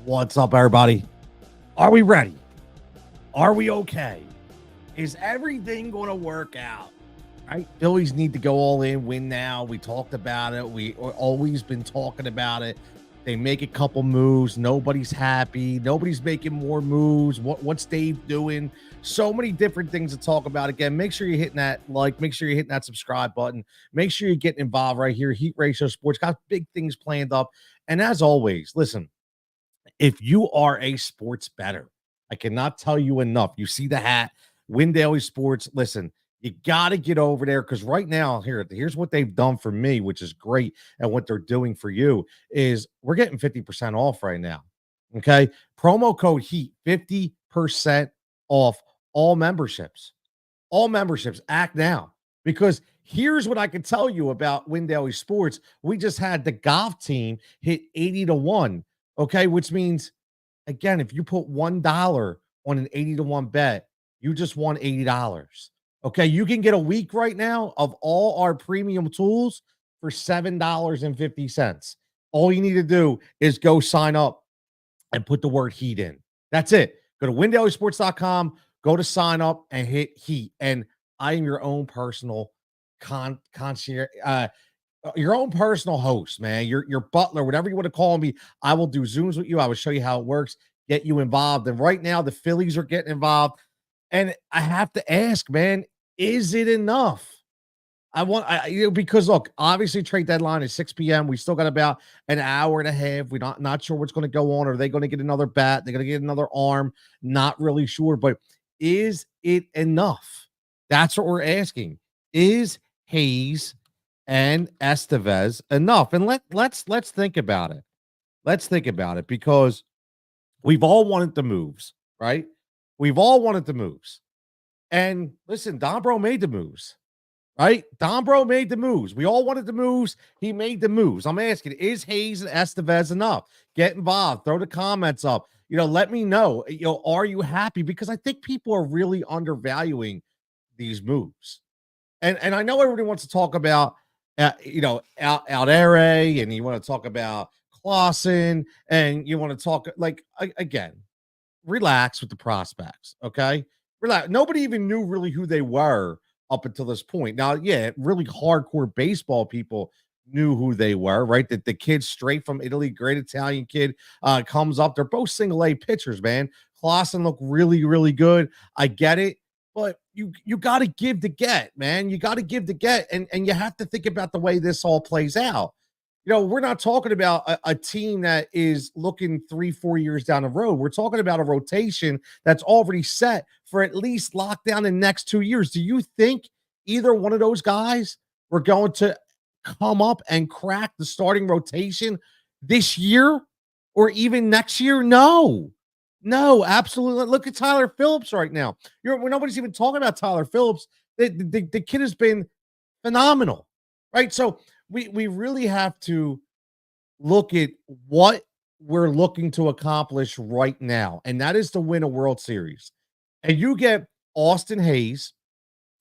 What's up, everybody? Are we ready? Are we okay? Is everything going to work out? Right? Phillies need to go all in, win now. We talked about it. We always been talking about it. They make a couple moves. Nobody's happy. Nobody's making more moves. What's Dave doing? So many different things to talk about. Again, make sure you're hitting that like. Make sure you're hitting that subscribe button. Make sure you're getting involved right here. Heat Ratio Sports got big things planned up. And as always, listen, if you are a sports bettor, I cannot tell you enough. You see the hat, Win Daily Sports. Listen, you got to get over there because right now, here's what they've done for me, which is great. And what they're doing for you is we're getting 50% off right now. Okay. Promo code HEAT, 50% off all memberships. All memberships. Act now. Because here's what I can tell you about Win Daily Sports. We just had the golf team hit 80-1. Okay, which means again, if you put $1 on an 80-1 bet, you just won $80. Okay, you can get a week right now of all our premium tools for $7.50. All you need to do is go sign up and put the word heat in. That's it. Go to windailysports.com, go to sign up and hit heat. And I am your own personal concierge, your own personal host, man. Your butler, whatever you want to call me. I will do Zooms with you. I will show you how it works, get you involved. And right now, the Phillies are getting involved. And I have to ask, man, is it enough? Because look, obviously trade deadline is 6 p.m. We still got about an hour and a half. We're not sure what's going to go on. Are they going to get another bat? They're going to get another arm. Not really sure, but is it enough? That's what we're asking. Is Hayes and Estevez enough? And let's think about it. Let's think about it because we've all wanted the moves, right? We've all wanted the moves. And listen, Dombro made the moves, right? Dombro made the moves. We all wanted the moves. He made the moves. I'm asking, is Hayes and Estevez enough? Get involved. Throw the comments up. Let me know. Are you happy? Because I think people are really undervaluing these moves. And I know everybody wants to talk about, Altere, and you want to talk about Clausen, and you want to talk again, relax with the prospects, okay? Relax. Nobody even knew really who they were up until this point. Now, yeah, really hardcore baseball people knew who they were, right? That the kid straight from Italy, great Italian kid, comes up. They're both single A pitchers, man. Clausen looked really, really good. I get it. But you got to give to get, man. You got to give to get, and you have to think about the way this all plays out. We're not talking about a team that is looking 3-4 years down the road. We're talking about a rotation that's already set for at least lockdown in the next 2 years. Do you think either one of those guys were going to come up and crack the starting rotation this year or even next year? No, absolutely. Look at Tyler Phillips right now. Nobody's even talking about Tyler Phillips. The kid has been phenomenal, right? So we really have to look at what we're looking to accomplish right now, and that is to win a World Series. And you get Austin Hayes,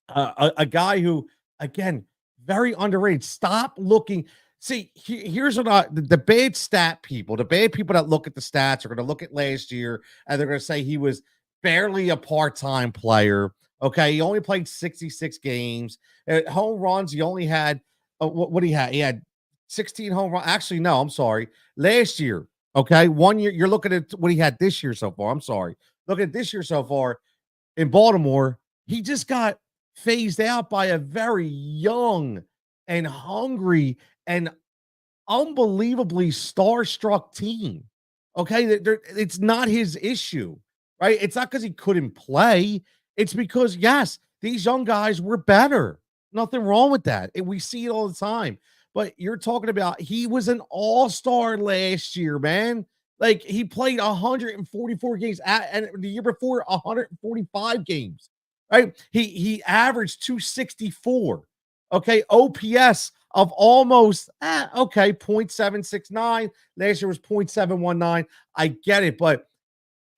a guy who, again, very underrated. Stop looking. See, here's what the bad stat people, the bad people that look at the stats are going to look at last year and they're going to say he was barely a part-time player. Okay, he only played 66 games. At home runs, he only had what he had. He had 16 home runs. Actually, no, I'm sorry. Last year, okay, 1 year. You're looking at what he had this year so far. I'm sorry. Look at this year so far in Baltimore. He just got phased out by a very young and hungry and unbelievably starstruck team. Okay, it's not his issue, right? It's not because he couldn't play. It's because, yes, these young guys were better. Nothing wrong with that. We see it all the time. But you're talking about he was an all-star last year, man. Like, he played 144 games and the year before 145 games, right? He averaged 264. Okay, OPS of almost, 0.769. Last year was 0.719. I get it, but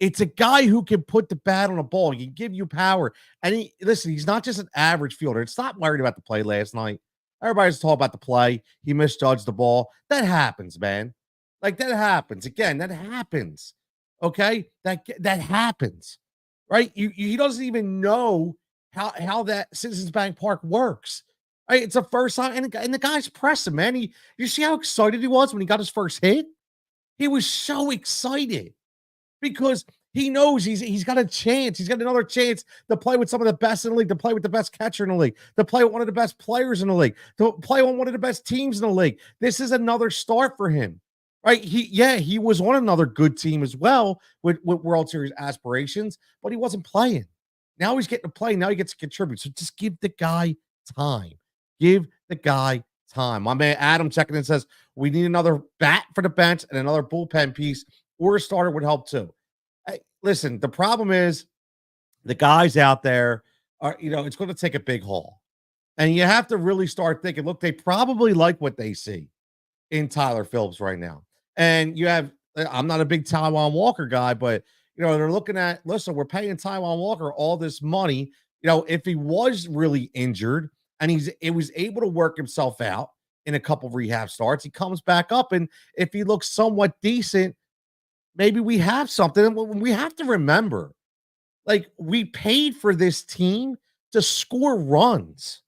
it's a guy who can put the bat on a ball. He can give you power. And he's not just an average fielder. It's not worried about the play last night. Everybody's talking about the play. He misjudged the ball. That happens, man. Like that happens. Again, that happens. Okay? That happens. Right? He doesn't even know how that Citizens Bank Park works. Right? It's the first time, and the guy's pressing, man. You see how excited he was when he got his first hit? He was so excited because he knows he's got a chance. He's got another chance to play with some of the best in the league, to play with the best catcher in the league, to play with one of the best players in the league, to play on one of the best teams in the league. This is another start for him. Right? He was on another good team as well with World Series aspirations, but he wasn't playing. Now he's getting to play. Now he gets to contribute. So just give the guy time. Give the guy time. My man Adam checking in says we need another bat for the bench and another bullpen piece, or a starter would help too. Hey, listen, the problem is the guys out there are, it's going to take a big haul. And you have to really start thinking, look, they probably like what they see in Tyler Phillips right now. And you have, I'm not a big Taiwan Walker guy, but, they're looking at, listen, we're paying Taiwan Walker all this money. If he was really injured and it was able to work himself out in a couple of rehab starts, he comes back up. And if he looks somewhat decent, maybe we have something. And we have to remember, like, we paid for this team to score runs.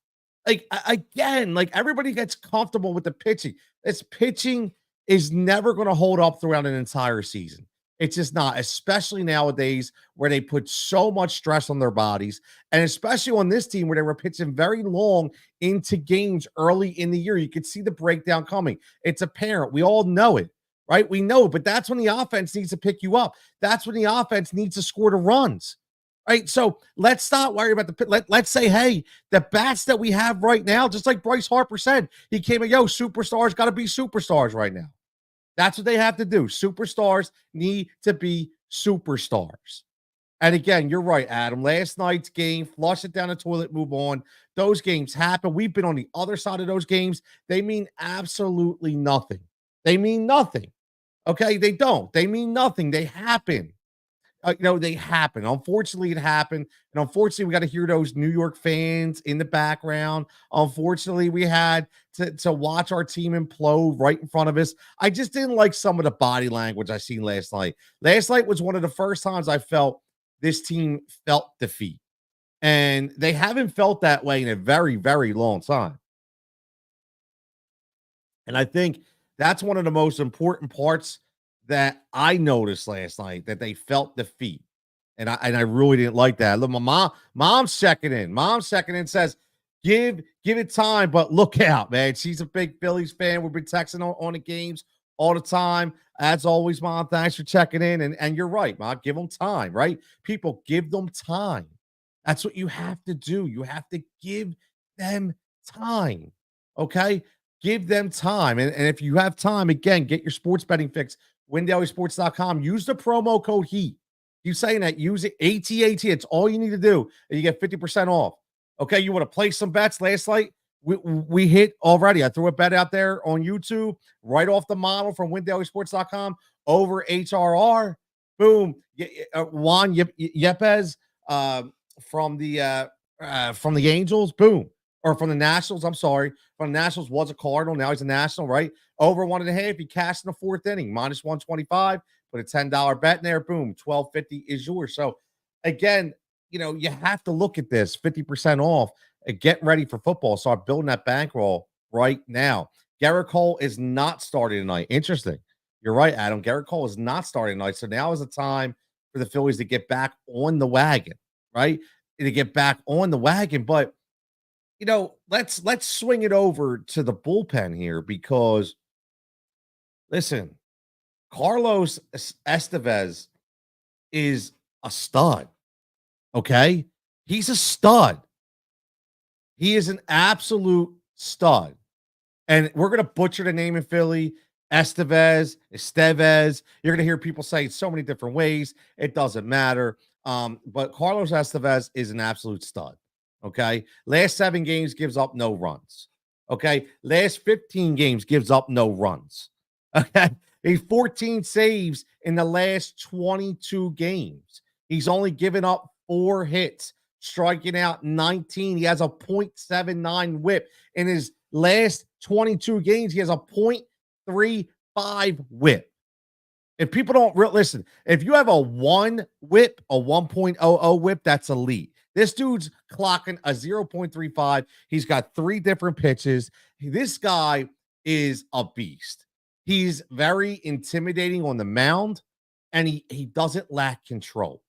Like, again, like everybody gets comfortable with the pitching. This pitching is never going to hold up throughout an entire season. It's just not, especially nowadays where they put so much stress on their bodies. And especially on this team where they were pitching very long into games early in the year. You could see the breakdown coming. It's apparent. We all know it, right? We know, but that's when the offense needs to pick you up. That's when the offense needs to score the runs. Right. So let's not worry about let's say, hey, the bats that we have right now, just like Bryce Harper said, he came and superstars got to be superstars right now. That's what they have to do. Superstars need to be superstars. And again, you're right, Adam. Last night's game, flush it down the toilet, move on. Those games happen. We've been on the other side of those games. They mean absolutely nothing. They mean nothing. Okay. They don't. They mean nothing. They happen. They happen. Unfortunately, it happened. And unfortunately, we got to hear those New York fans in the background. Unfortunately, we had to watch our team implode right in front of us. I just didn't like some of the body language I seen last night. Last night was one of the first times I felt this team felt defeat. And they haven't felt that way in a very, very long time. And I think that's one of the most important parts that I noticed last night, that they felt defeat. And I really didn't like that. Look, my mom's checking in. Mom's checking in, says, give it time, but look out, man. She's a big Phillies fan. We've been texting on the games all the time. As always, Mom, thanks for checking in. And you're right, Mom. Give them time, right? People, give them time. That's what you have to do. You have to give them time. Okay? Give them time. And if you have time, again, get your sports betting fix. WinDailySports.com. Use the promo code HEAT. You saying that, use it. ATAT. It's all you need to do. And you get 50% off. Okay. You want to play some bets? Last night, we hit already. I threw a bet out there on YouTube right off the model from WinDailySports.com over HRR. Boom. Juan Yepes from the Angels. Boom. Or from the Nationals. I'm sorry. From the Nationals, was a Cardinal. Now he's a National, right? Over 1.5. He cashed in the fourth inning, minus 125. Put a $10 bet in there. Boom. 1250 is yours. So again, you have to look at this 50% off and get ready for football. Start building that bankroll right now. Garrett Cole is not starting tonight. Interesting. You're right, Adam. Garrett Cole is not starting tonight. So now is the time for the Phillies to get back on the wagon, right? To get back on the wagon. But let's swing it over to the bullpen here, because listen, Carlos Estevez is a stud. Okay? He's a stud. He is an absolute stud. And we're going to butcher the name in Philly. Estevez. You're going to hear people say it so many different ways. It doesn't matter. But Carlos Estevez is an absolute stud. Okay. Last 7 games gives up no runs. Okay. Last 15 games gives up no runs. Okay. He's 14 saves in the last 22 games. He's only given up 4 hits, striking out 19. He has a .79 whip. In his last 22 games, he has a .165 whip. If people don't listen, if you have a 1 whip, a 1.00 whip, that's elite. This dude's clocking a 0.35. He's got 3 different pitches. This guy is a beast. He's very intimidating on the mound, and he doesn't lack control.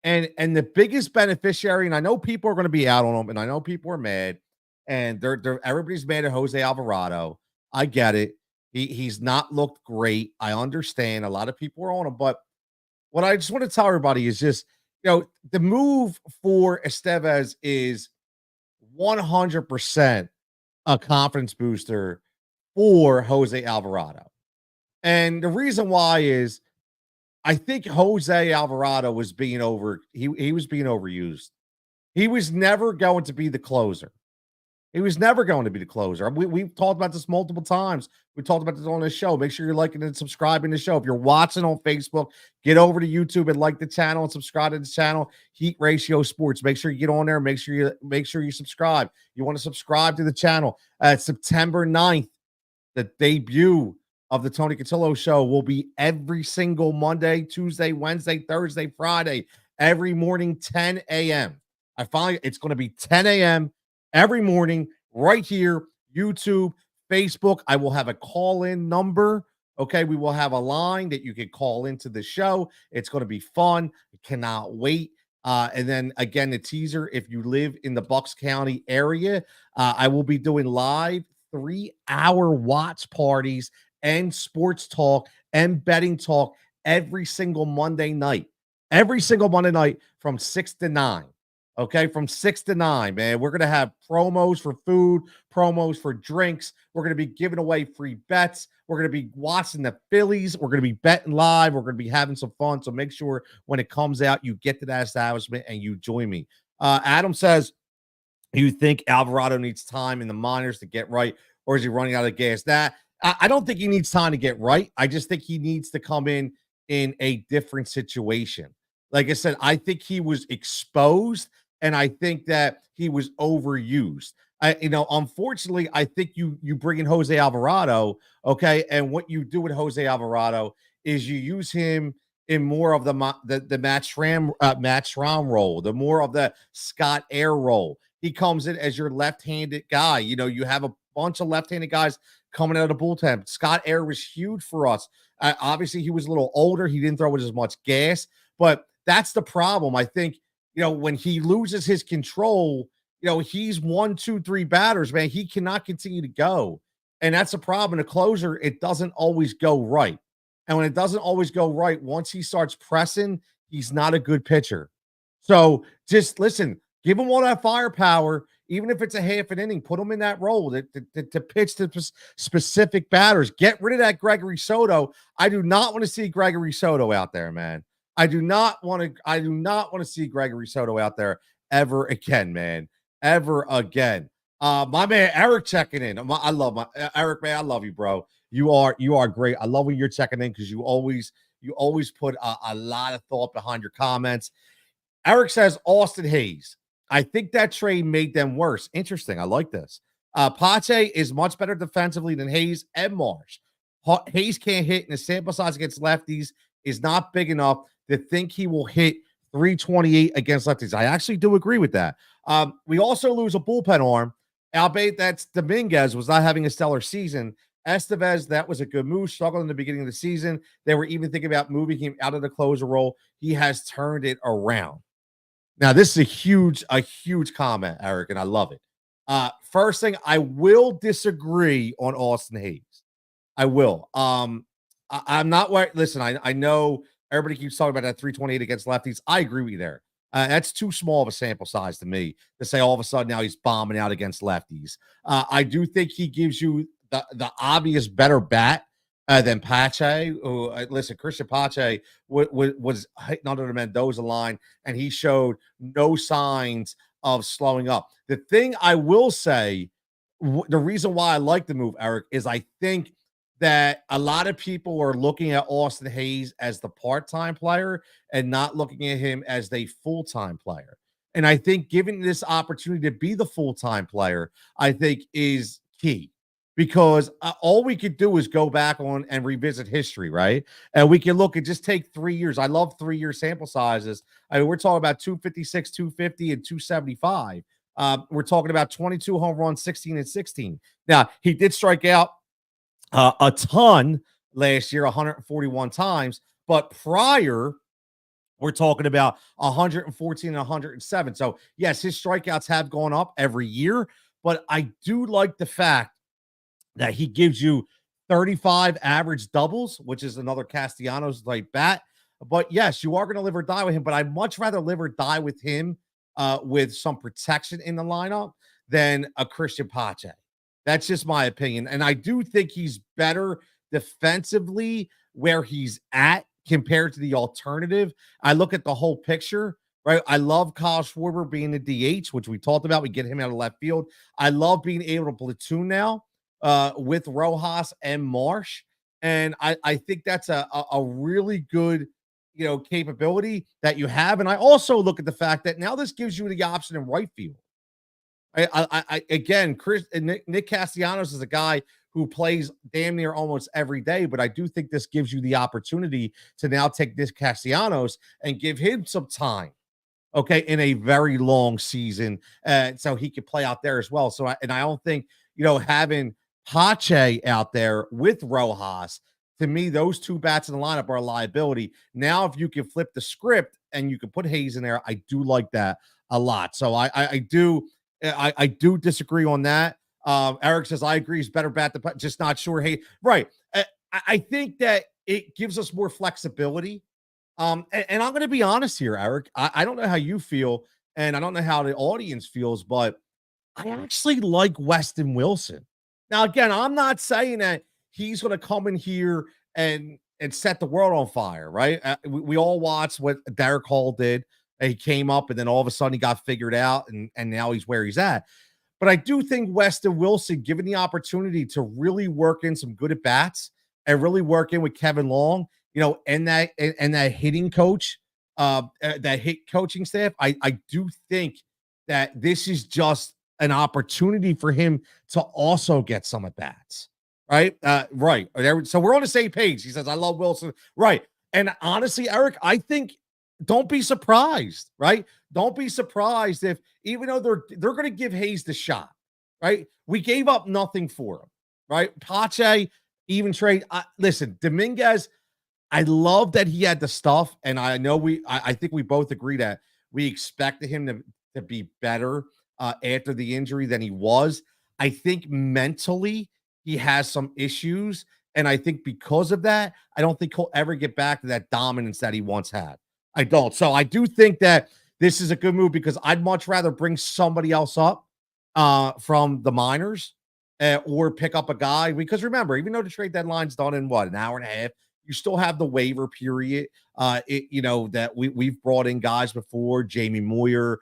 And the biggest beneficiary, and I know people are going to be out on him, and I know people are mad, and they're everybody's mad at Jose Alvarado. I get it. He's not looked great. I understand. A lot of people are on him, but what I just want to tell everybody is just, the move for Estevez is 100% a confidence booster for Jose Alvarado. And the reason why is I think Jose Alvarado was being he was being overused. He was never going to be the closer. He was never going to be the closer. We've talked about this multiple times. We talked about this on this show. Make sure you're liking and subscribing to the show. If you're watching on Facebook, get over to YouTube and like the channel and subscribe to the channel. Heat Ratio Sports. Make sure you get on there. Make sure you subscribe. You want to subscribe to the channel. September 9th, the debut of the Tony Cotillo Show will be every single Monday, Tuesday, Wednesday, Thursday, Friday, every morning, 10 a.m. It's going to be 10 a.m. every morning right here, YouTube, Facebook. I will have a call-in number. Okay, we will have a line that you can call into the show. It's going to be fun. I cannot wait. And then again, the teaser, if you live in the Bucks County area, I will be doing live 3-hour watch parties and sports talk and betting talk every single Monday night. Every single Monday night from 6 to 9. Okay, from 6 to 9, man. We're going to have promos for food, promos for drinks. We're going to be giving away free bets. We're going to be watching the Phillies. We're going to be betting live. We're going to be having some fun. So make sure when it comes out, you get to that establishment and you join me. Adam says, you think Alvarado needs time in the minors to get right, or is he running out of gas? I don't think he needs time to get right. I just think he needs to come in a different situation. Like I said, I think he was exposed, and I think that he was overused. Unfortunately, I think you bring in Jose Alvarado, okay, and what you do with Jose Alvarado is you use him in more of the Matt Schramm role, the more of the Scott Air role. He comes in as your left-handed guy. You have a bunch of left-handed guys coming out of the bullpen. Scott Air was huge for us. Obviously, he was a little older. He didn't throw with as much gas, but that's the problem. I think, when he loses his control, he's 1, 2, 3 batters, man. He cannot continue to go. And that's a problem. A closer, it doesn't always go right. And when it doesn't always go right, once he starts pressing, he's not a good pitcher. So just listen, give him all that firepower, even if it's a half an inning, put him in that role to pitch to specific batters. Get rid of that Gregory Soto. I do not want to see Gregory Soto out there, man. I do not want to see Gregory Soto out there ever again, man. Ever again. My man Eric checking in. I love Eric, man. I love you, bro. You are great. I love when you're checking in because you always put a lot of thought behind your comments. Eric says Austin Hayes. I think that trade made them worse. Interesting. I like this. Pache is much better defensively than Hayes and Marsh. Hayes can't hit, and the sample size against lefties is not big enough to think he will hit 328 against lefties. I actually do agree with that. We also lose a bullpen arm, albeit that's Dominguez was not having a stellar season. Estevez, that was a good move. Struggled in the beginning of the season. They were even thinking about moving him out of the closer role. He has turned it around. Now, this is a huge comment, Eric, and I love it. First thing, I will disagree on Austin Hayes. I will. I'm not worried. Listen, I know everybody keeps talking about that 328 against lefties. I agree with you there. That's too small of a sample size to me to say all of a sudden now he's bombing out against lefties. I do think he gives you the obvious better bat than Pache. Listen, Christian Pache was hitting under the Mendoza line, and he showed no signs of slowing up. The thing I will say, the reason why I like the move, Eric, is I think that a lot of people are looking at Austin Hayes as the part-time player and not looking at him as the full-time player. And I think giving this opportunity to be the full-time player, I think is key. because all we could do is go back on and revisit history, right? And we can look and just take 3 years. I love 3 year sample sizes. I mean, we're talking about 256, 250, and 275. We're talking about 22 home runs, 16 and 16. Now, he did strike out a ton last year, 141 times, but prior, we're talking about 114 and 107. So, yes, his strikeouts have gone up every year, but I do like the fact that he gives you 35 average doubles, which is another Castellanos like bat. But yes, you are going to live or die with him. But I'd much rather live or die with him with some protection in the lineup than a Christian Pache. That's just my opinion. And I do think he's better defensively where he's at compared to the alternative. I look at the whole picture, right? I love Kyle Schwarber being the DH, which we talked about. We get him out of left field. I love being able to platoon now with Rojas and Marsh. And I think that's a really good, capability that you have. And I also look at the fact that now this gives you the option in right field. Again, Nick Castellanos is a guy who plays damn near almost every day, but I do think this gives you the opportunity to now take this Castellanos and give him some time, okay, in a very long season, so he could play out there as well. So, I don't think having Pache out there with Rojas, to me, those two bats in the lineup are a liability. Now, if you can flip the script and you can put Hayes in there, I do like that a lot. So I do disagree on that. Eric says, I agree. He's better bat than just not sure. Hey, right. I think that it gives us more flexibility. And I'm going to be honest here, Eric. I don't know how you feel, and I don't know how the audience feels, but I actually like Weston Wilson. Now, again, I'm not saying that he's going to come in here and set the world on fire, right? We all watched what Derek Hall did. He came up, and then all of a sudden he got figured out, and now he's where he's at. But I do think Weston Wilson, given the opportunity to really work in some good at bats and really work in with Kevin Long, and that hitting coach, that hit coaching staff, I do think that this is just an opportunity for him to also get some at bats. Right. Right. So we're on the same page. He says, I love Wilson. Right. And honestly, Eric, I think don't be surprised, right? Don't be surprised if, even though they're going to give Hayes the shot, right? We gave up nothing for him, right? Pache, even trade. Listen, Dominguez, I love that he had the stuff, and I know I think we both agree that we expected him to be better after the injury than he was. I think mentally he has some issues, and I think because of that, I don't think he'll ever get back to that dominance that he once had. I don't. So I do think that this is a good move because I'd much rather bring somebody else up from the minors or pick up a guy. Because remember, even though the trade deadline's done in an hour and a half, you still have the waiver period. That we've brought in guys before, Jamie Moyer.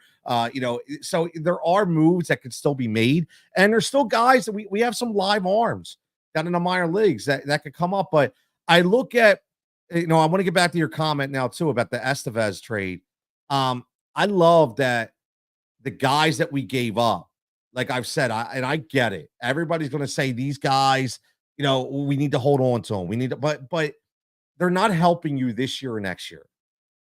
So there are moves that could still be made, and there's still guys that we have some live arms down in the minor leagues that could come up. But I look at, I want to get back to your comment now too about the Estevez trade. I love that the guys that we gave up, like I've said, I get it. Everybody's going to say these guys, we need to hold on to them. We need to, but they're not helping you this year or next year.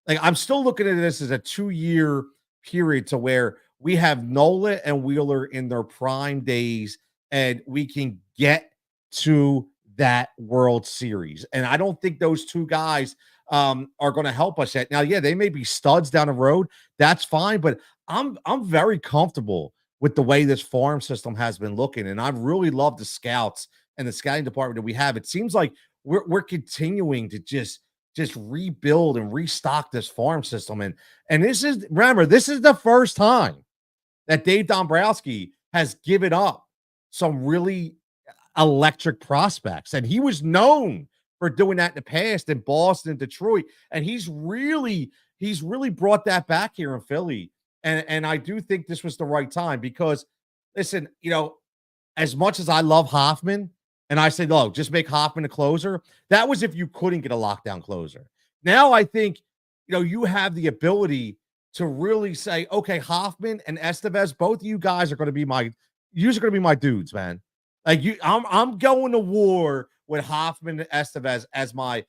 Like, I'm still looking at this as a 2-year period to where we have Nola and Wheeler in their prime days, and we can get to that World Series. And I don't think those two guys are going to help us yet. Now, yeah, they may be studs down the road. That's fine, but I'm very comfortable with the way this farm system has been looking, and I really love the scouts and the scouting department that we have. It seems like we're continuing to just rebuild and restock this farm system. And this is the first time that Dave Dombrowski has given up some really electric prospects. And he was known for doing that in the past in Boston and Detroit. And he's really brought that back here in Philly. And I do think this was the right time because, listen, as much as I love Hoffman, and I said, "Oh, just make Hoffman a closer." That was if you couldn't get a lockdown closer. Now I think, you have the ability to really say, "Okay, Hoffman and Estevez, both of you guys are going to be my dudes, man." Like I'm going to war with Hoffman and Estevez as my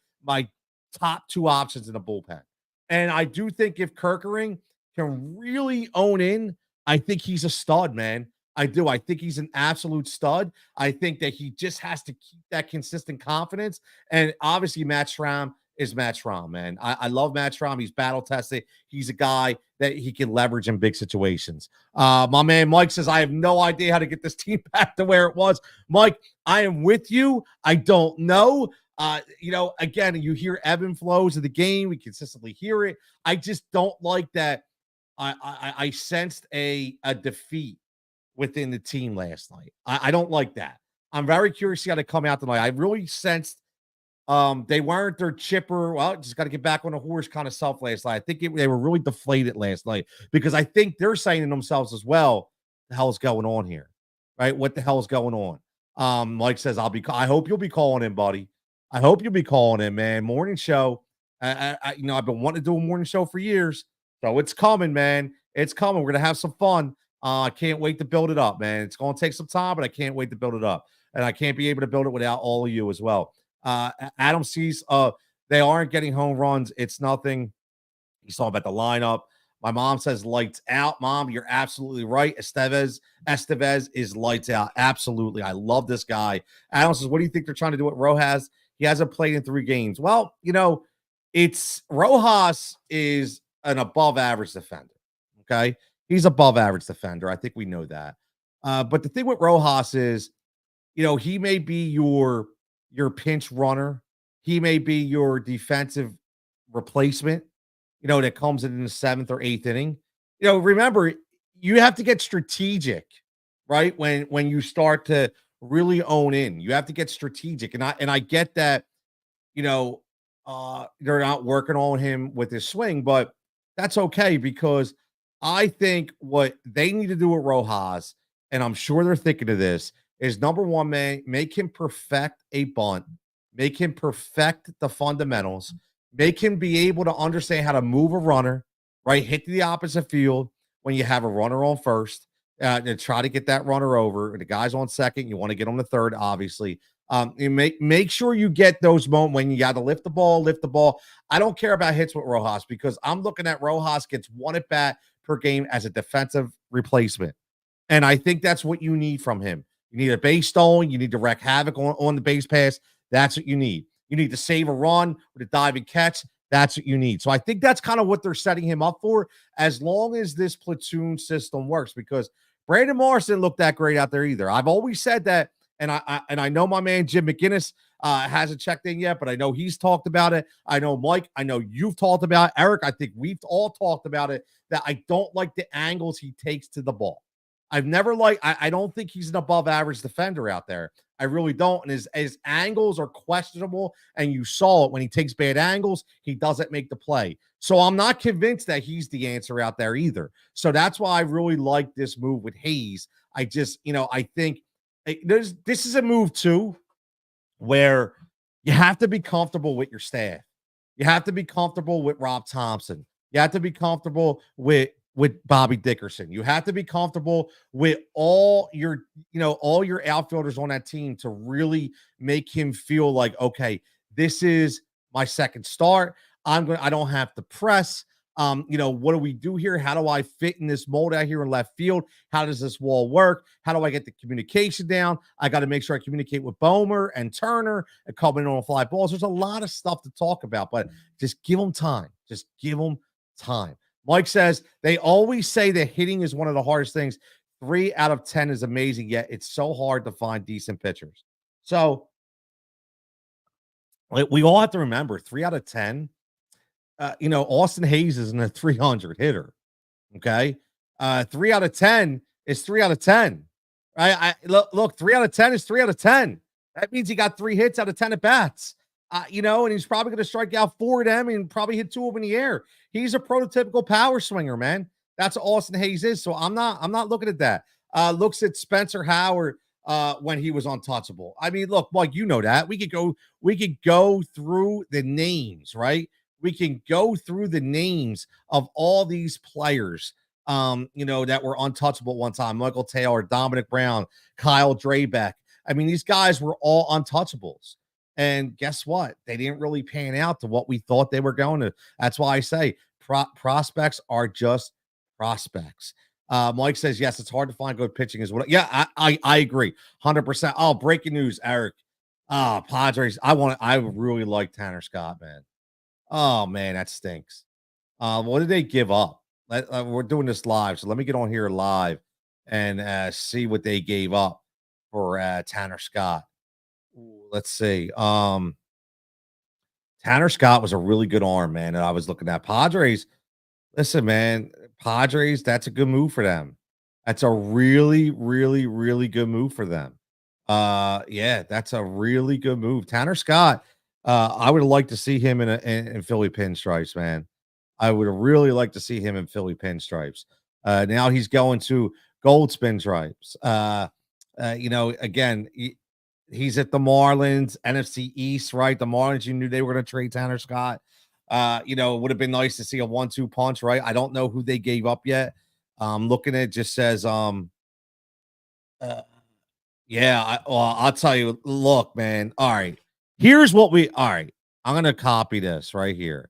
top two options in the bullpen. And I do think if Kirkering can really own in, I think he's a stud, man. I do. I think he's an absolute stud. I think that he just has to keep that consistent confidence. And obviously, Matt Schramm is Matt Schramm, man. I love Matt Schramm. He's battle tested. He's a guy that he can leverage in big situations. My man Mike says, I have no idea how to get this team back to where it was. Mike, I am with you. I don't know. Again, you hear ebb and flows of the game. We consistently hear it. I just don't like that. I sensed a defeat within the team last night. I don't like that. I'm very curious how to come out tonight. I really sensed they weren't their chipper. Well, just got to get back on the horse kind of self last night. I think they were really deflated last night because I think they're saying to themselves as well, the hell's going on here? Right? What the hell's going on? Mike says, I hope you'll be calling in, buddy. I hope you'll be calling in, man. Morning show. I've been wanting to do a morning show for years. So it's coming, man. It's coming. We're gonna have some fun. I can't wait to build it up, man. It's gonna take some time, but I can't wait to build it up. And I can't be able to build it without all of you as well. Adam sees they aren't getting home runs. It's nothing. He's talking about the lineup. My mom says lights out. Mom, you're absolutely right. Estevez is lights out. Absolutely. I love this guy. Adam says, what do you think they're trying to do with Rojas? He hasn't played in 3 games. Well, it's Rojas is an above average defender. Okay. He's above average defender. I think we know that. But the thing with Rojas is, he may be your pinch runner. He may be your defensive replacement, that comes in the 7th or 8th inning. Remember, you have to get strategic, right? When you start to really own in, you have to get strategic. And I get that, they're not working on him with his swing, but that's okay because I think what they need to do with Rojas, and I'm sure they're thinking of this, is number one, man, make him perfect a bunt, make him perfect the fundamentals, make him be able to understand how to move a runner, right? Hit to the opposite field when you have a runner on first, to try to get that runner over. The guy's on second, you want to get on the third, obviously. You make sure you get those moments when you got to lift the ball. I don't care about hits with Rojas because I'm looking at Rojas gets 1 at bat per game as a defensive replacement. And I think that's what you need from him. You need a base stolen. You need to wreak havoc on the base pass. That's what you need. You need to save a run with a diving catch. That's what you need. So I think that's kind of what they're setting him up for as long as this platoon system works because Brandon Morris didn't look that great out there either. I've always said that, and I know my man Jim McGinnis hasn't checked in yet, but I know he's talked about it. I know Mike, I know you've talked about it. Eric, I think we've all talked about it, that I don't like the angles he takes to the ball. I've never I don't think he's an above average defender out there. I really don't. And his angles are questionable. And you saw it when he takes bad angles, he doesn't make the play. So I'm not convinced that he's the answer out there either. So that's why I really like this move with Hayes. I just, I think this is a move too, where you have to be comfortable with your staff. You have to be comfortable with Rob Thompson. You have to be comfortable with Bobby Dickerson. You have to be comfortable with all your outfielders on that team to really make him feel like, okay, this is my second start. I don't have to press. What do we do here? How do I fit in this mold out here in left field? How does this wall work? How do I get the communication down? I got to make sure I communicate with Bomer and Turner and coming on fly balls. There's a lot of stuff to talk about, but just give them time. Just give them time. Mike says they always say that hitting is one of the hardest things. 3 out of 10 is amazing, yet it's so hard to find decent pitchers. So we all have to remember 3 out of 10. Austin Hayes isn't a 300 hitter. Okay. 3 out of 10 is 3 out of 10. Right. Look, 3 out of 10 is 3 out of 10. That means he got 3 hits out of 10 at bats. And he's probably going to strike out 4 of them and probably hit 2 of them in the air. He's a prototypical power swinger, man. That's what Austin Hayes is. So I'm not looking at that. Looks at Spencer Howard when he was untouchable. I mean, look, Mike, you know that. We could go through the names, right? We can go through the names of all these players, that were untouchable at one time. Michael Taylor, Dominic Brown, Kyle Drabeck, I mean, these guys were all untouchables. And guess what? They didn't really pan out to what we thought they were going to. That's why I say prospects are just prospects. Mike says, yes, it's hard to find good pitching as well. Yeah, I agree. 100%. Oh, breaking news, Eric. Padres. I really like Tanner Scott, man. Oh man, that stinks. What did they give up? We're doing this live, so let me get on here live and see what they gave up for Tanner Scott. Ooh, let's see. Tanner Scott was a really good arm, man. And I was looking at Padres. Listen, man, Padres, that's a good move for them. That's a really, really, really good move for them. Yeah, that's a really good move. Tanner Scott, I would like to see him in Philly pinstripes, man. I would really like to see him in Philly pinstripes. Now he's going to gold pinstripes. Again, he's at the Marlins, NFC East, right? The Marlins, you knew they were going to trade Tanner Scott. It would have been nice to see a 1-2 punch, right? I don't know who they gave up yet. Looking at it just says, uh, yeah, I'll tell you, look, man. All right. All right. I'm going to copy this right here.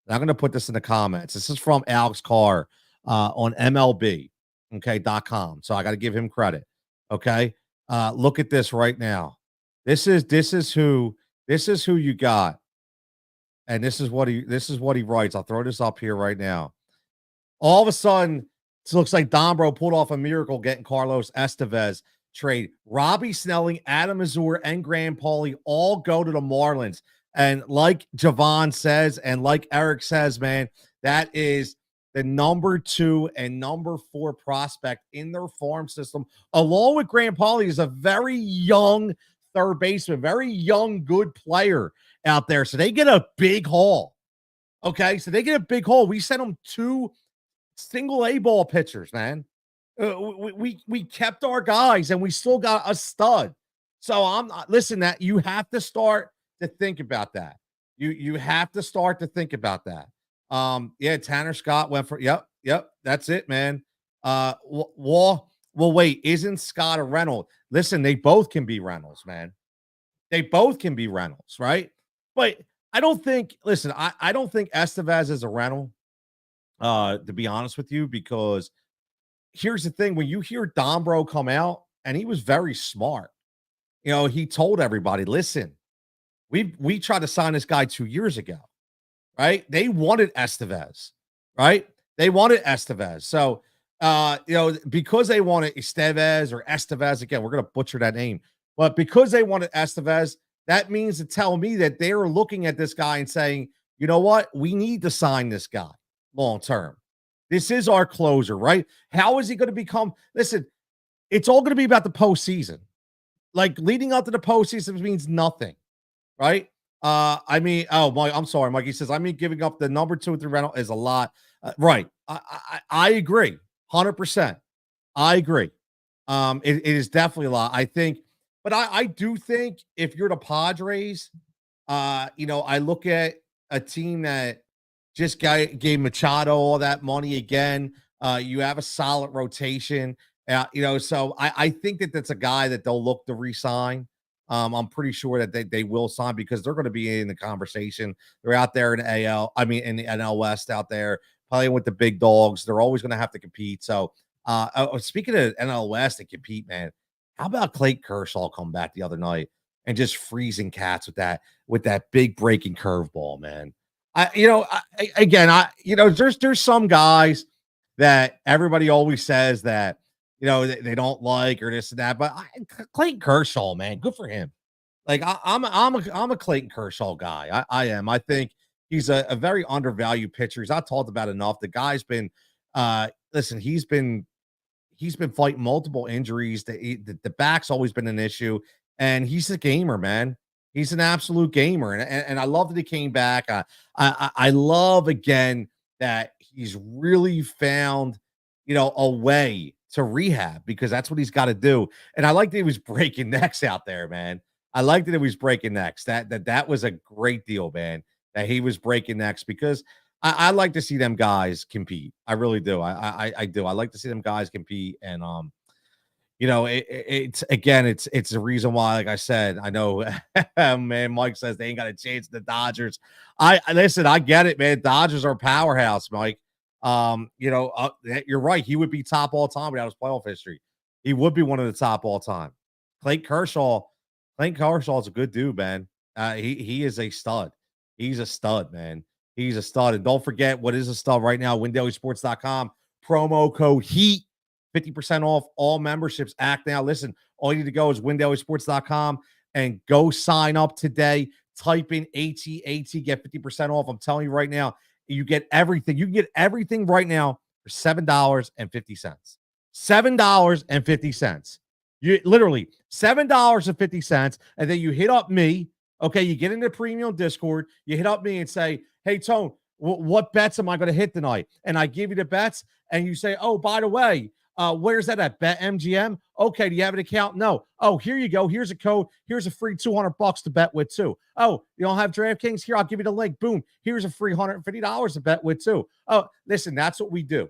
I'm going to put this in the comments. This is from Alex Carr on MLB, okay, .com. So I got to give him credit. Okay. Look at this right now. This is who you got. And this is what he writes. I'll throw this up here right now. All of a sudden, it looks like Dombro pulled off a miracle getting Carlos Estevez trade. Robbie Snelling, Adam Azur, and Graham Pauly all go to the Marlins. And like Javon says, and like Eric says, man, that is the number 2 and number 4 prospect in their farm system, along with Graham Pauly, is a very young third baseman, very young, good player out there. So they get a big haul. Okay, so they get a big haul. We sent them 2 single A ball pitchers, man. We kept our guys and we still got a stud. So I'm not, listen, that you have to start to think about that. You have to start to think about that. Yeah, Tanner Scott went for yep, that's it, man. Well, wait, isn't Scott a rental? Listen, they both can be rentals, man. They both can be rentals, right? But I don't think, listen, I don't think Estevez is a rental, to be honest with you, because here's the thing. When you hear Dombro come out, and he was very smart, he told everybody, listen, we tried to sign this guy 2 years ago, right? They wanted Estevez, right? They wanted Estevez. So, because they wanted Estevez or Estevez, again, we're going to butcher that name, but because they wanted Estevez, that means to tell me that they are looking at this guy and saying, you know what? We need to sign this guy long term. This is our closer, right? How is he going to become? Listen, it's all going to be about the postseason. Like leading up to the postseason means nothing, right? I'm sorry, Mike. He says, giving up the number 2 3 rental is a lot. Right. I agree. 100%. I agree. It is definitely a lot. I think, but I do think if you're the Padres, I look at a team that just gave Machado all that money again. You have a solid rotation. So I think that that's a guy that they'll look to re-sign. I'm pretty sure that they will sign because they're going to be in the conversation. They're out there in in the NL West out there playing with the big dogs. They're always going to have to compete. So speaking of NL West and compete, man, how about Clayton Kershaw come back the other night and just freezing cats with that big breaking curveball, man? There's some guys that everybody always says that, they don't like or this and that, but Clayton Kershaw, man, good for him. Like I'm a Clayton Kershaw guy. I am. I think he's a very undervalued pitcher. He's not talked about enough. The guy's been, listen, he's been fighting multiple injuries. The back's always been an issue, and he's a gamer, man. He's an absolute gamer, and I love that he came back. I love again that he's really found, a way to rehab because that's what he's got to do. And I like that he was breaking necks out there, man. I like that he was breaking necks. That was a great deal, man. That he was breaking necks because I like to see them guys compete. I really do. I do. I like to see them guys compete, and it's again, it's the reason why, like I said, I know, man. Mike says they ain't got a chance. The Dodgers. I listen. I get it, man. Dodgers are a powerhouse, Mike. You're right. He would be top all time without his playoff history. He would be one of the top all time. Clayton Kershaw. Clayton Kershaw is a good dude, man. He is a stud. He's a stud, man. He's a stud. And don't forget what is a stud right now. WinDailySports.com. Promo code HEAT. 50% off all memberships. Act now. Listen, all you need to go is WinDailySports.com and go sign up today. Type in ATAT, get 50% off. I'm telling you right now, you get everything. You can get everything right now for $7.50. $7.50. You literally $7.50. And then you hit up me. Okay, you get into premium Discord. You hit up me and say, hey, Tone, what bets am I going to hit tonight? And I give you the bets. And you say, oh, by the way, where's that at? BetMGM? Okay, do you have an account? No. Oh, here you go. Here's a code. Here's a free $200 to bet with too. Oh, you don't have DraftKings? Here, I'll give you the link. Boom. Here's a free $150 to bet with too. Oh, listen, that's what we do.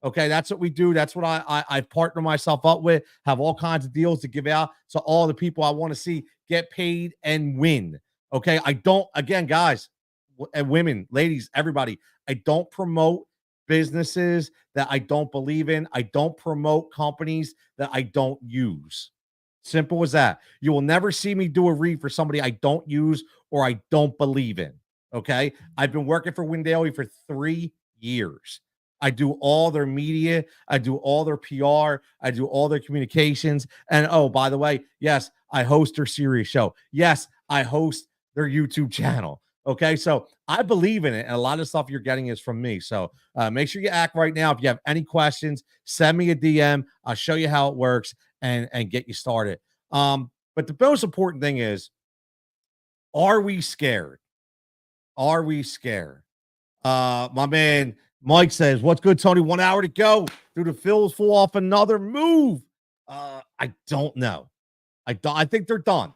Okay, that's what we do. That's what I partner myself up with. Have all kinds of deals to give out to all the people I want to see get paid and win. Okay, I don't. Again, guys and women, ladies, everybody, I don't promote businesses that I don't believe in. I don't promote companies that I don't use. Simple as that. You will never see me do a read for somebody I don't use or I don't believe in. Okay. I've been working for Win Daily for 3 years. I do all their media. I do all their PR. I do all their communications. And oh, by the way, yes, I host their series show. Yes, I host their YouTube channel. Okay, so I believe in it, and a lot of stuff you're getting is from me. So make sure you act right now. If you have any questions, send me a DM. I'll show you how it works and get you started. But the most important thing is, are we scared? Are we scared? My man Mike says, "What's good, Tony? 1 hour to go. Do the Phillies fall off another move?" I don't know. I think they're done.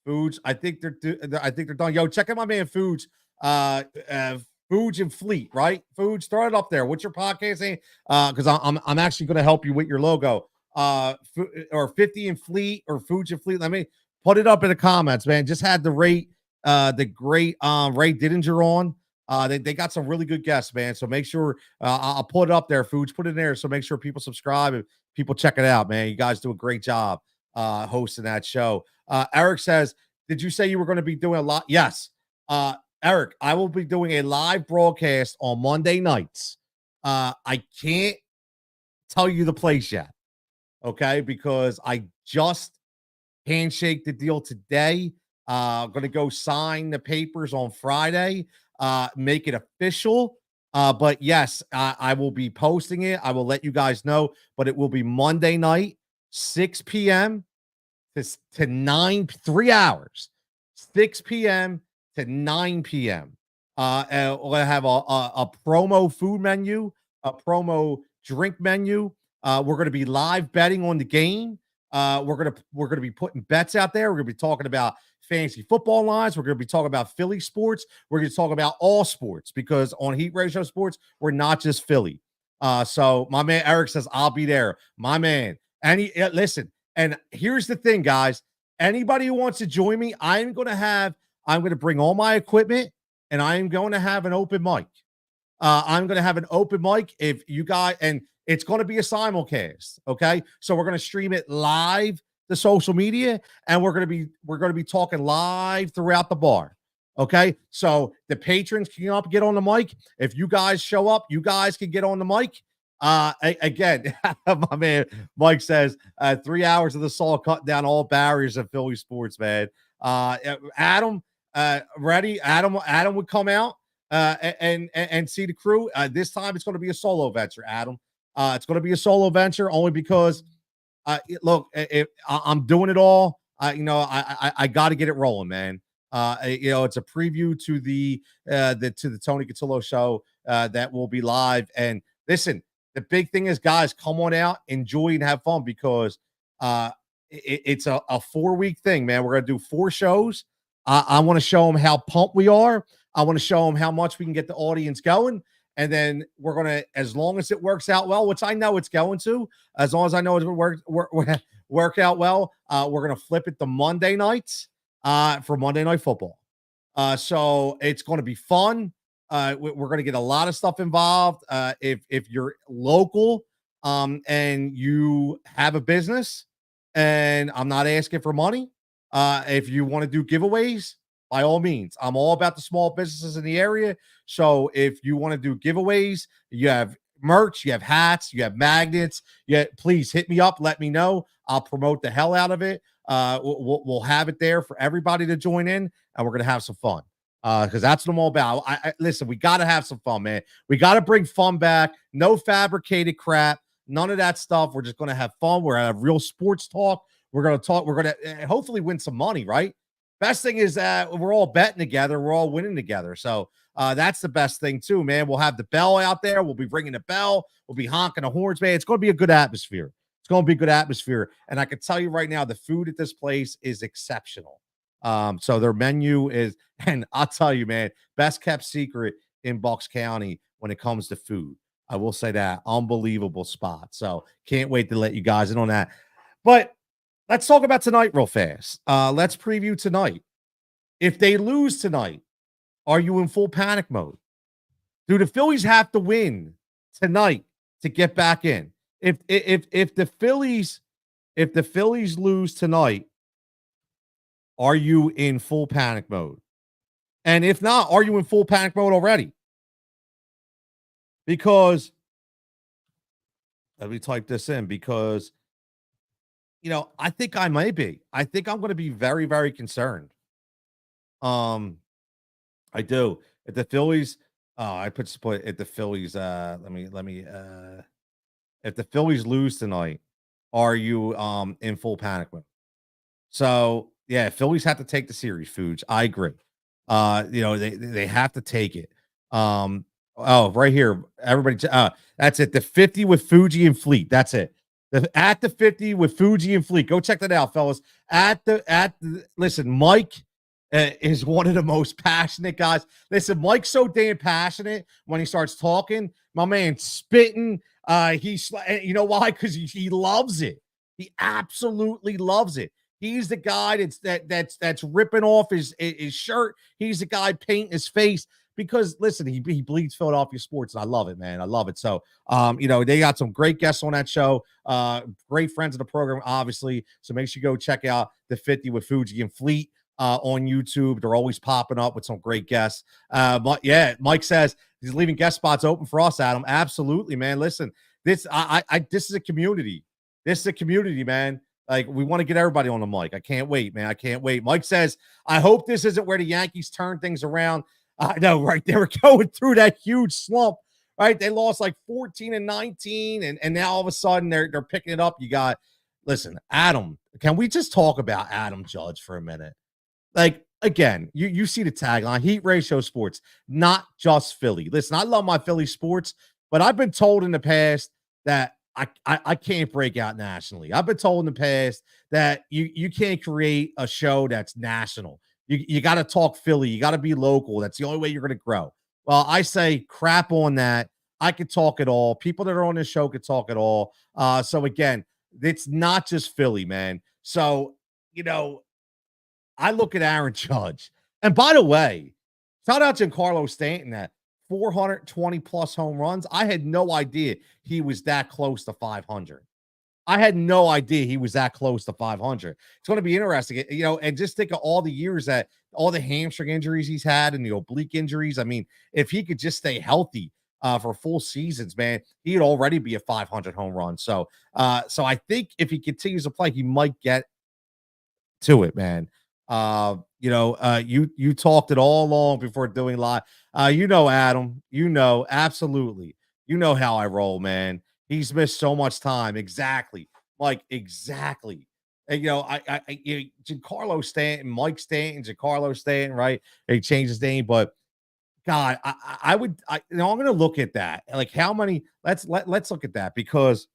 Foods, I think they're done. Yo, check out my man Foods. Foods and Fleet, right? Foods, throw it up there. What's your podcast name? Because I'm actually going to help you with your logo. Or 50 and Fleet or Foods and Fleet. Let me put it up in the comments, man. Just had the great Ray Didinger on. They got some really good guests, man. So make sure I'll put it up there. Foods, put it in there. So make sure people subscribe and people check it out, man. You guys do a great job hosting that show. Eric says, did you say you were going to be doing a lot? Yes. Eric, I will be doing a live broadcast on Monday nights. I can't tell you the place yet. Okay. Because I just handshake the deal today. I'm going to go sign the papers on Friday, make it official. But yes, I will be posting it. I will let you guys know, but it will be Monday night, 6 p.m. to 9, 3 hours, 6 p.m. to 9 p.m. And we'll have a promo food menu, a promo drink menu. We're going to be live betting on the game. We're going to be putting bets out there. We're going to be talking about fantasy football lines. We're going to be talking about Philly sports. We're going to talk about all sports because on Heat Ratio Sports, we're not just Philly. So my man Eric says, I'll be there. My man. And listen, and here's the thing, guys. Anybody who wants to join me, I'm going to bring all my equipment and I am going to have an open mic. I'm going to have an open mic if you guys, and it's going to be a simulcast. Okay. So we're going to stream it live to social media and we're going to be talking live throughout the bar. Okay. So the patrons can get on the mic. If you guys show up, you guys can get on the mic. Again, my man Mike says 3 hours of the Saw cut down all barriers of Philly sports, man. Adam, ready? Adam would come out and see the crew. This time it's going to be a solo venture, Adam. It's going to be a solo venture only because look, I'm doing it all. I got to get it rolling, man. It's a preview to the Tony Cotillo show that will be live. And listen, the big thing is, guys, come on out, enjoy and have fun because it's a 4-week thing, man. We're going to do 4 shows. I want to show them how pumped we are. I want to show them how much we can get the audience going. And then we're going to, as long as it works out well, which I know it's going to, as long as I know it's going to work, work out well, we're gonna flip it to Monday nights for Monday Night Football. So it's going to be fun. We're going to get a lot of stuff involved. If you're local and you have a business, and I'm not asking for money, if you want to do giveaways, by all means, I'm all about the small businesses in the area. So if you want to do giveaways, you have merch, you have hats, you have magnets. Yeah, please hit me up. Let me know. I'll promote the hell out of it. We'll have it there for everybody to join in, and we're gonna have some fun. Because that's what I'm all about. Listen, we got to have some fun, man. We got to bring fun back. No fabricated crap. None of that stuff. We're just gonna have fun. We're gonna have real sports talk. We're gonna talk. We're gonna hopefully win some money, right? Best thing is that we're all betting together. We're all winning together. So that's the best thing too, man. We'll have the bell out there. We'll be ringing the bell. We'll be honking the horns, man. It's going to be a good atmosphere. It's going to be a good atmosphere. And I can tell you right now, the food at this place is exceptional. So their menu is, and I'll tell you, man, best kept secret in Bucks County when it comes to food. I will say that unbelievable spot. So can't wait to let you guys in on that. But let's talk about tonight real fast. Let's preview tonight. If they lose tonight, are you in full panic mode? Do the Phillies have to win tonight to get back in? If the Phillies lose tonight, are you in full panic mode? And if not, are you in full panic mode already? Because let me type this in because I think I might be. I think I'm going to be very, very concerned. I do. If the Phillies, I put if the Phillies, if the Phillies lose tonight, are you in full panic mode? So yeah, Phillies have to take the series, Fuge. I agree. They have to take it. Right here, everybody. That's it. The 50 with Fuji and Fleet. That's it. At the 50 with Fuji and Fleet. Go check that out, fellas. Listen, Mike is one of the most passionate guys. Listen, Mike's so damn passionate when he starts talking. My man spitting. He's, you know why? Because he loves it. He absolutely loves it. He's the guy that's ripping off his shirt. He's the guy painting his face because listen, he bleeds Philadelphia sports, and I love it, man. I love it. So, they got some great guests on that show. Great friends of the program, obviously. So make sure you go check out the 50 with Fuji and Fleet on YouTube. They're always popping up with some great guests. But yeah, Mike says he's leaving guest spots open for us, Adam. Absolutely, man. Listen, this is a community. This is a community, man. Like, we want to get everybody on the mic. I can't wait, man. I can't wait. Mike says, I hope this isn't where the Yankees turn things around. I know, right? They were going through that huge slump, right? They lost like 14 and 19, and now all of a sudden they're picking it up. Listen, Adam, can we just talk about Adam Judge for a minute? Like, again, you see the tagline, Heat Ratio Sports, not just Philly. Listen, I love my Philly sports, but I've been told in the past that I can't break out nationally. I've been told in the past that you can't create a show that's national. You got to talk Philly. You got to be local. That's the only way you're going to grow. Well, I say crap on that. I could talk it all. People that are on this show could talk it all. So again, it's not just Philly, man. So, I look at Aaron Judge. And by the way, shout out to Giancarlo Stanton at 420 plus home runs. I had no idea he was that close to 500. I had no idea he was that close to 500. It's going to be interesting, and just think of all the years that all the hamstring injuries he's had and the oblique injuries. I mean, if he could just stay healthy for full seasons, man, he'd already be a 500 home run. So I think if he continues to play, he might get to it, man. You talked it all along before doing live. Adam, absolutely. You know how I roll, man. He's missed so much time. Exactly. Like, exactly. And, Giancarlo Stanton, Mike Stanton, Giancarlo Stanton, right? He changed his name, but God, I'm going to look at that. Like, how many? Let's look at that because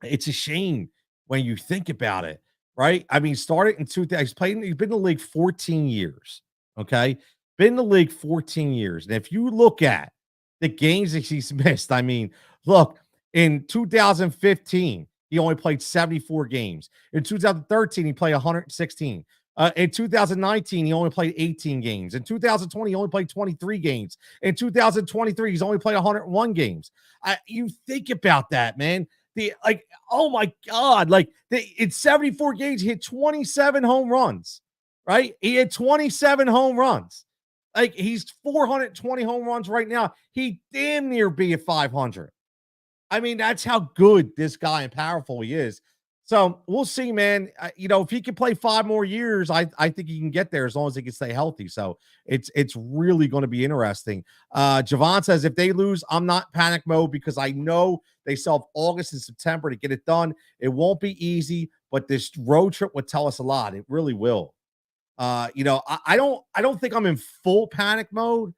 it's a shame when you think about it, right? I mean, started in 2000. He's been in the league 14 years. Okay. Been in the league 14 years. And if you look at the games that he's missed, I mean, look, in 2015, he only played 74 games. In 2013, he played 116. In 2019, he only played 18 games. In 2020, he only played 23 games. In 2023, he's only played 101 games. You think about that, man. Oh my God, in 74 games, he hit 27 home runs, right? He had 27 home runs. Like he's 420 home runs right now. He damn near be at 500. I mean, that's how good this guy and powerful he is. So we'll see, man. If he can play 5 more years, I think he can get there as long as he can stay healthy. So it's really going to be interesting. Javon says if they lose, I'm not panic mode because I know they still have August and September to get it done. It won't be easy, but this road trip would tell us a lot. It really will. I don't think I'm in full panic mode,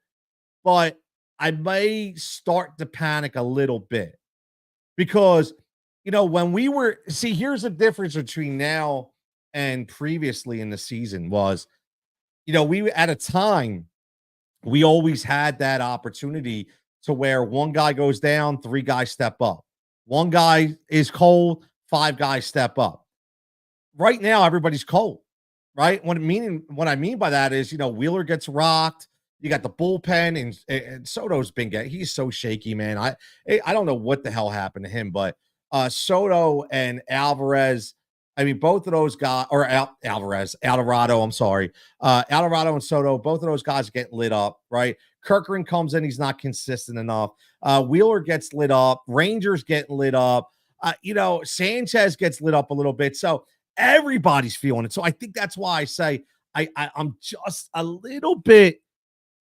but I may start to panic a little bit because when we were here's the difference between now and previously in the season was, we at a time we always had that opportunity to where one guy goes down, three guys step up. One guy is cold, five guys step up. Right now, everybody's cold, right? What I mean by that is, Wheeler gets rocked. You got the bullpen, and Soto's been he's so shaky, man. I don't know what the hell happened to him, but Soto and Alvarez, I mean, both of those guys, or Alvarado, I'm sorry. Alvarado and Soto, both of those guys get lit up, right? Kirkland comes in, he's not consistent enough. Wheeler gets lit up. Rangers get lit up. Sanchez gets lit up a little bit. So everybody's feeling it. So I think that's why I say I'm just a little bit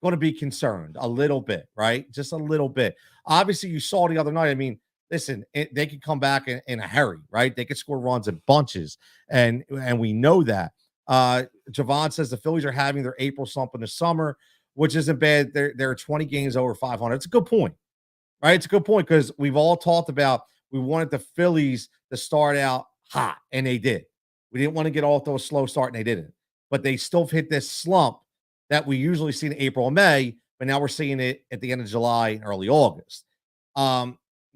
going to be concerned, a little bit, right? Just a little bit. Obviously, you saw the other night. I mean, listen, they could come back in a hurry, right? They could score runs in bunches, and we know that. Javon says the Phillies are having their April slump in the summer, which isn't bad. They're 20 games over 500. It's a good point, right? It's a good point because we've all talked about we wanted the Phillies to start out hot, and they did. We didn't want to get off to a slow start, and they didn't. But they still hit this slump that we usually see in April and May, but now we're seeing it at the end of July and early August.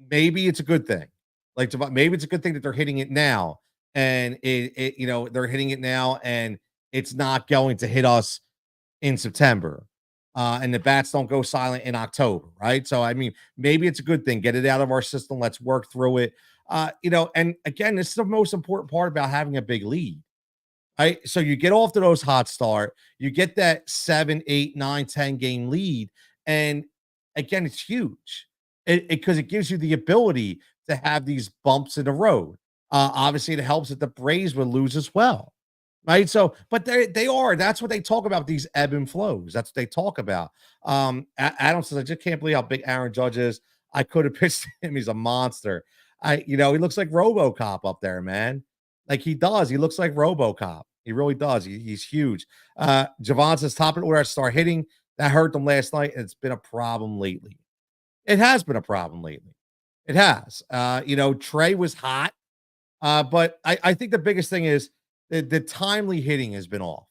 Maybe it's a good thing. Maybe it's a good thing that they're hitting it now, and they're hitting it now, and it's not going to hit us in September. And the bats don't go silent in October, right? So I mean, maybe it's a good thing. Get it out of our system. Let's work through it. And again, this is the most important part about having a big lead. Right. So you get off to those hot start, you get that 7, 8, 9, 10 game lead. And again, it's huge because it gives you the ability to have these bumps in the road. Obviously, it helps that the Braves would lose as well. Right. So, but that's what they talk about, these ebb and flows. That's what they talk about. Adam says, I just can't believe how big Aaron Judge is. I could have pitched him. He's a monster. He looks like RoboCop up there, man. Like he does. He looks like RoboCop. He really does. He's huge. Javon says top of the order start hitting. That hurt them last night. And it's been a problem lately. It has been a problem lately. It has. Trey was hot. But I think the biggest thing is the timely hitting has been off.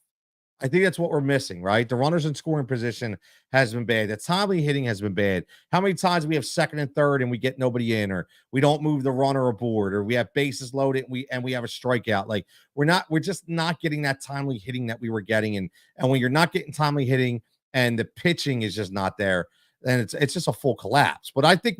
I think that's what we're missing, right? The runners in scoring position has been bad. The timely hitting has been bad. How many times we have second and third and we get nobody in, or we don't move the runner aboard, or we have bases loaded and we have a strikeout. Like we're just not getting that timely hitting that we were getting. And when you're not getting timely hitting and the pitching is just not there, then it's just a full collapse. But I think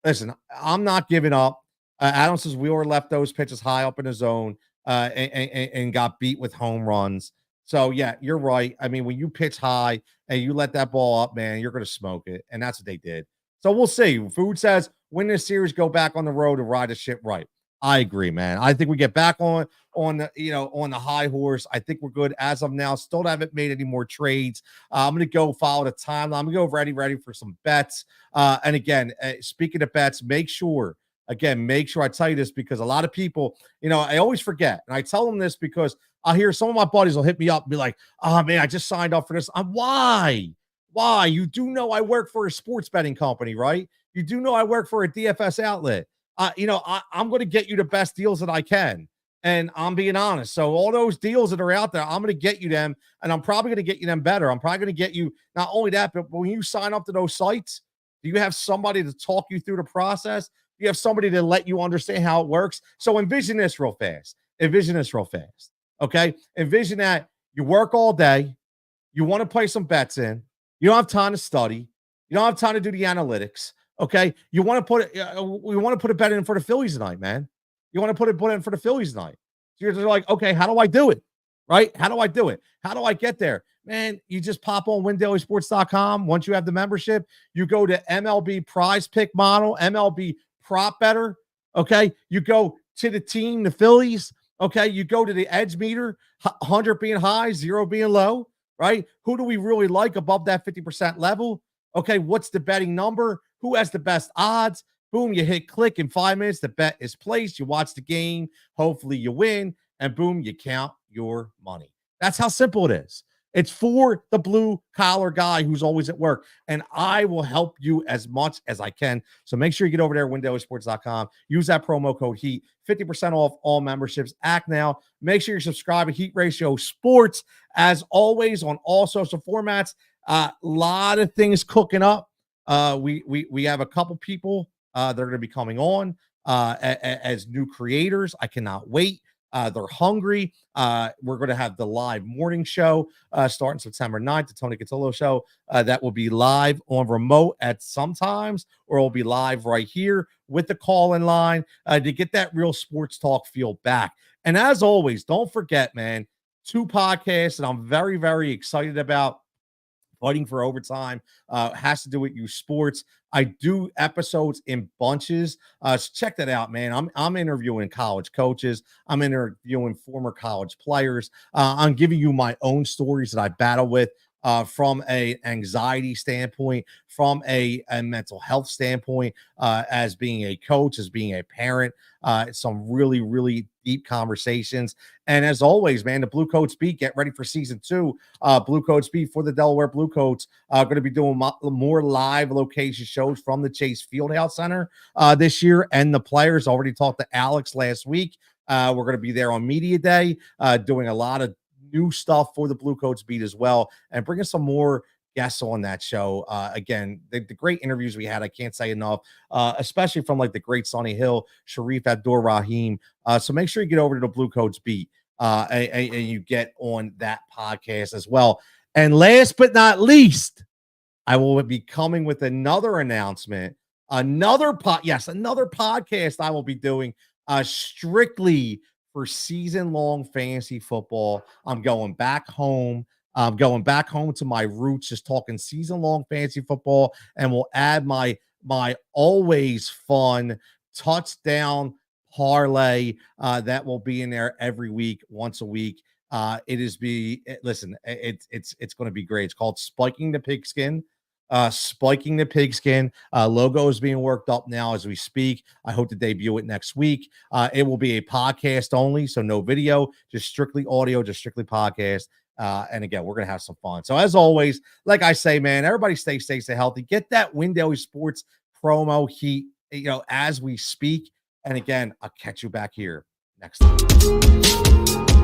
listen, I'm not giving up. Adam says Wheeler left those pitches high up in the zone and got beat with home runs. So, yeah, you're right. I mean, when you pitch high and you let that ball up, man, you're going to smoke it. And that's what they did. So we'll see. Food says, win this series, go back on the road and ride the ship right. I agree, man. I think we get back on the high horse. I think we're good as of now. Still haven't made any more trades. I'm going to go follow the timeline. I'm going to go ready for some bets. And again, speaking of bets, make sure I tell you this because a lot of people, I always forget. And I tell them this because I hear some of my buddies will hit me up and be like, oh, man, I just signed up for this. Why? Why? You do know I work for a sports betting company, right? You do know I work for a DFS outlet. I'm going to get you the best deals that I can. And I'm being honest. So all those deals that are out there, I'm going to get you them. And I'm probably going to get you them better. I'm probably going to get you not only that, but when you sign up to those sites, do you have somebody to talk you through the process? You have somebody to let you understand how it works. So envision this real fast. Envision this real fast. Okay. Envision that you work all day. You want to play some bets in. You don't have time to study. You don't have time to do the analytics. Okay. You want to put a bet in for the Phillies tonight, man. You want to put it in for the Phillies tonight. So you're just like, okay, how do I do it? Right? How do I do it? How do I get there? Man, you just pop on windailysports.com. Once you have the membership, you go to MLB prize pick model, MLB prop better. Okay. You go to the team, the Phillies. Okay. You go to the edge meter, 100 being high, 0 being low, right? Who do we really like above that 50% level? Okay. What's the betting number? Who has the best odds? Boom, you hit click in 5 minutes. The bet is placed. You watch the game. Hopefully you win. And boom, you count your money. That's how simple it is. It's for the blue collar guy who's always at work. And I will help you as much as I can. So make sure you get over there, windailysports.com. Use that promo code HEAT. 50% off all memberships. Act now. Make sure you're subscribed to Heat Ratio Sports. As always, on all social formats. A lot of things cooking up. We have a couple people that are going to be coming on as new creators. I cannot wait. They're hungry. We're going to have the live morning show starting September 9th, the Tony Cotillo show. That will be live on remote at sometimes, or it'll be live right here with the call-in line to get that real sports talk feel back. And as always, don't forget, man, 2 podcasts that I'm very, very excited about. Fighting for Overtime has to do with you sports. I do episodes in bunches. So check that out, man. I'm interviewing college coaches. I'm interviewing former college players. I'm giving you my own stories that I battle with from a anxiety standpoint, from a mental health standpoint, as being a coach, as being a parent. Some really, really deep conversations. And as always, man, the Blue Coats Beat, get ready for season 2. Blue Coats Beat for the Delaware Blue Coats. Going to be doing more live location shows from the Chase Fieldhouse Center this year. And the players already talked to Alex last week. We're going to be there on Media Day, doing a lot of new stuff for the Blue Coats Beat as well, and bringing some more guests on that show. Again, the great interviews we had, I can't say enough, especially from like the great Sonny Hill, Sharif Abdur-Rahim. So make sure you get over to the Blue Coats Beat and you get on that podcast as well. And last but not least, I will be coming with another announcement, another podcast I will be doing strictly for season-long fantasy football. I'm going back home. I'm going back home to my roots, just talking season-long fantasy football, and we'll add my always fun touchdown parlay that will be in there every week, once a week. It's going to be great. It's called Spiking the Pigskin. Spiking the Pigskin logo is being worked up now as we speak. I hope to debut it next week. It will be a podcast only, so no video, just strictly audio, just strictly podcast. And again, we're gonna have some fun. So as always, like I say, man, everybody stay healthy. Get that Win Daily Sports promo heat, as we speak. And again, I'll catch you back here next time.